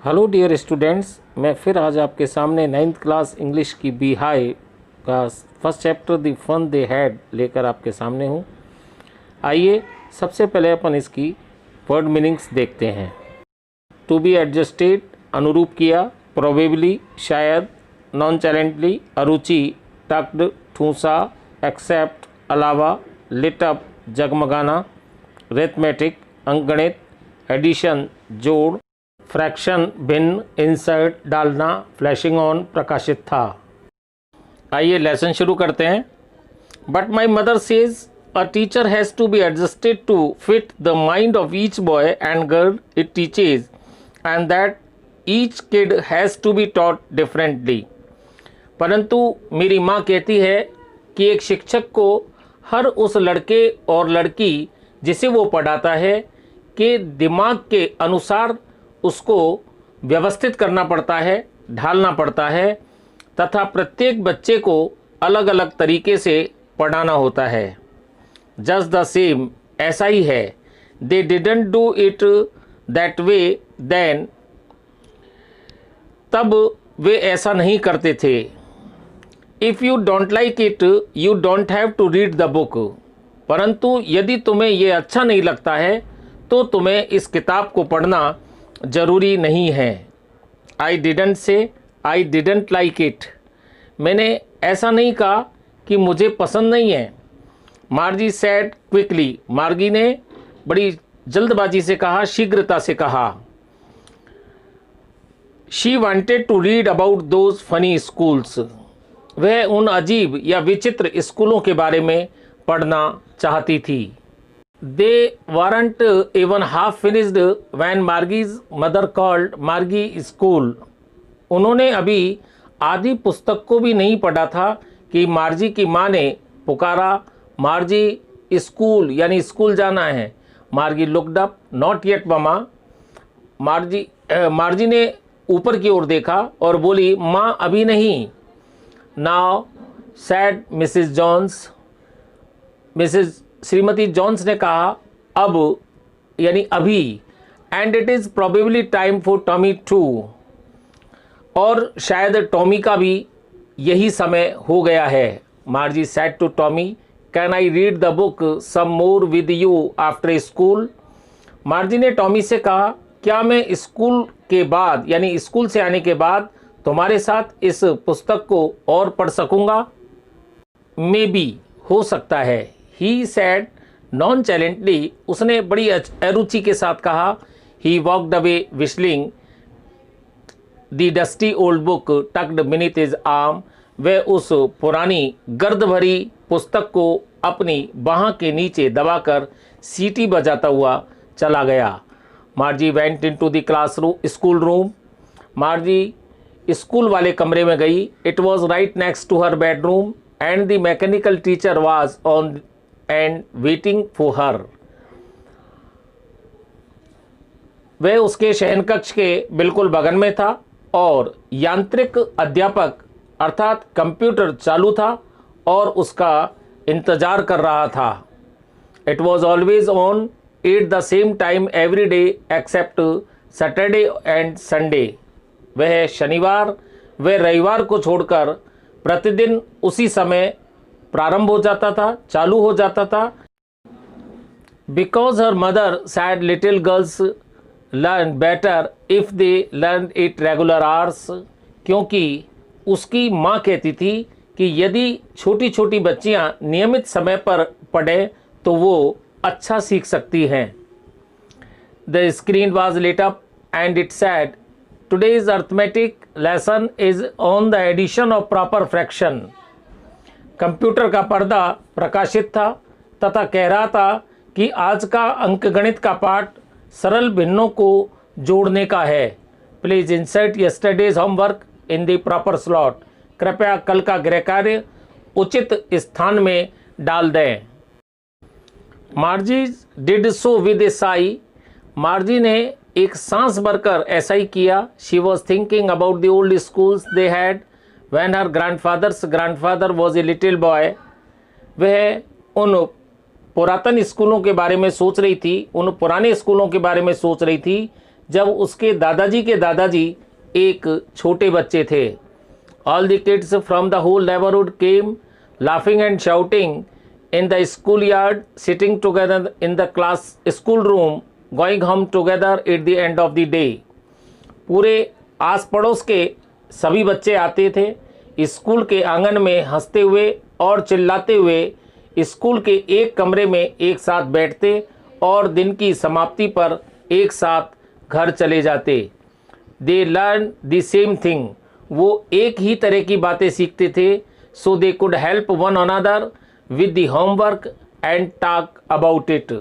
Hello dear students, मैं फिर आज आपके सामने 9th क्लास इंग्लिश की बी हाई का first chapter the fun they had लेकर आपके सामने हूँ। आइए सबसे पहले अपन इसकी वर्ड मीनिंग्स देखते हैं। टू बी एडजस्टेड अनुरूप किया, प्रोबेबली शायद, नॉन चैलेंटली अरुचि, टक्ड ठूसा, एक्सेप्ट अलावा, लिट अप जगमगाना, रेथमेटिक अंकगणित, एडिशन जोड़, फ्रैक्शन भिन्न, इंसर्ट डालना, फ्लैशिंग ऑन प्रकाशित था। आइए लेसन शुरू करते हैं। But my mother says a teacher has to be adjusted to fit the mind of each boy and girl it teaches and that each kid has to be taught differently. परंतु मेरी माँ कहती है कि एक शिक्षक को हर उस लड़के और लड़की जिसे वो पढ़ाता है के दिमाग के अनुसार उसको व्यवस्थित करना पड़ता है, ढालना पड़ता है तथा प्रत्येक बच्चे को अलग अलग तरीके से पढ़ाना होता है। जस्ट द सेम, ऐसा ही है। They didn't do it that way then, तब वे ऐसा नहीं करते थे। If you don't like it you don't have to read the book, परंतु यदि तुम्हें ये अच्छा नहीं लगता है तो तुम्हें इस किताब को पढ़ना ज़रूरी नहीं है। I didn't say I didn't like it, मैंने ऐसा नहीं कहा कि मुझे पसंद नहीं है। मार्जी सैड क्विकली, मार्गी ने बड़ी जल्दबाजी से कहा, शीघ्रता से कहा। She wanted to read about those funny schools, वह उन अजीब या विचित्र स्कूलों के बारे में पढ़ना चाहती थी। They weren't even half finished when Margie's mother called Margie school. उन्होंने अभी आधी पुस्तक को भी नहीं पढ़ा था कि मार्जी की माँ ने पुकारा, मार्जी स्कूल यानी स्कूल जाना है। मार्गी लुक्ड अप, नॉट येट मामा। मार्जी ने ऊपर की ओर देखा और बोली, माँ अभी नहीं। Now said Mrs Jones, Mrs श्रीमती जॉन्स ने कहा, अब यानी अभी। And it is probably time for Tommy too, और शायद टॉमी का भी यही समय हो गया है। Margie said to Tommy, can I read the book some more with you after school. Margie ने टॉमी से कहा, क्या मैं स्कूल के बाद यानी स्कूल से आने के बाद तुम्हारे साथ इस पुस्तक को और पढ़ सकूँगा। मे बी, हो सकता है। ही सैड नॉन चैलेंटली, उसने बड़ी अरुचि के साथ कहा। He walked away whistling, the dusty old book tucked beneath his arm, वह उस पुरानी गर्द भरी पुस्तक को अपनी बाह के नीचे दबाकर सीटी बजाता हुआ चला गया। Margie went into the classroom school room, Margie school वाले कमरे में गई। It was right next to her bedroom and the mechanical teacher was on and waiting for her, वह उसके शयन कक्ष के बिल्कुल बगल में था और यांत्रिक अध्यापक अर्थात कंप्यूटर चालू था और उसका इंतजार कर रहा था। It was always on at the same time every day except Saturday and Sunday, वह शनिवार व रविवार को छोड़कर प्रतिदिन उसी समय प्रारंभ हो जाता था, चालू हो जाता था। Because her mother sad little girls learn better if they learn it regular hours, क्योंकि उसकी माँ कहती थी कि यदि छोटी छोटी बच्चियाँ नियमित समय पर पढ़ें तो वो अच्छा सीख सकती हैं। The screen was lit up and it said, today's arithmetic lesson is on the addition of proper fraction. Computer का पर्दा प्रकाशित था तथा कह रहा था कि आज का अंकगणित का पाठ सरल भिन्नों को जोड़ने का है। Please insert yesterday's homework in the proper slot, कृपया कल का गृह कार्य उचित स्थान में डाल दें। मार्जी डिड सो विद ए साई, मार्जी ने एक सांस भरकर ऐसा ही किया। She was thinking about the old schools they had when her grandfather's grandfather was a little boy, वह उन पुरातन स्कूलों के बारे में सोच रही थी, उन पुराने स्कूलों के बारे में सोच रही थी जब उसके दादाजी के दादाजी एक छोटे बच्चे थे। All the kids from the whole neighbourhood came laughing and shouting in the schoolyard, sitting together in the class school room, going home together at the end of the day. पूरे आस पड़ोस के सभी बच्चे आते थे स्कूल के आंगन में हंसते हुए और चिल्लाते हुए स्कूल के एक कमरे में एक साथ बैठते और दिन की समाप्ति पर एक साथ घर चले जाते। They learn the same thing. वो एक ही तरह की बातें सीखते थे, so they could help one another with the homework and talk about it.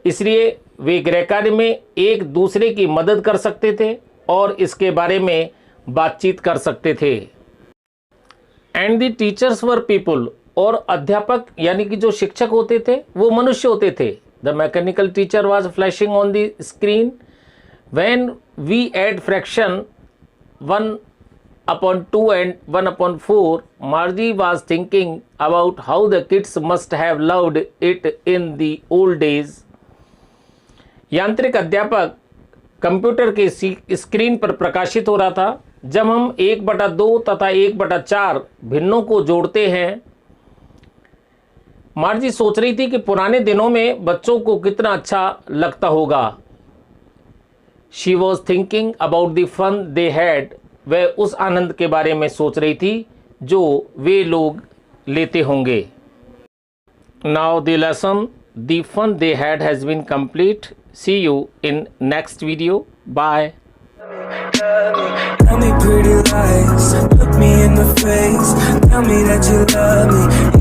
इसलिए वे गृहकार्य में एक दूसरे की मदद कर सकते थे और इसके बारे में बातचीत कर सकते थे। And the teachers were people, और अध्यापक यानी कि जो शिक्षक होते थे वो मनुष्य होते थे। The mechanical teacher was flashing on the screen when we add fraction 1/2 and 1/4, Margie was thinking about how the kids must have loved it in the old days. यांत्रिक अध्यापक कंप्यूटर के स्क्रीन पर प्रकाशित हो रहा था। जब हम 1/2 तथा 1/4 भिन्नों को जोड़ते हैं, मार्जी सोच रही थी कि पुराने दिनों में बच्चों को कितना अच्छा लगता होगा। She was thinking about the fun they had. वह उस आनंद के बारे में सोच रही थी जो वे लोग लेते होंगे। Now the lesson the fun they had has been complete. See you in next video. Bye. Tell me pretty lies, look me in the face, tell me that you love me.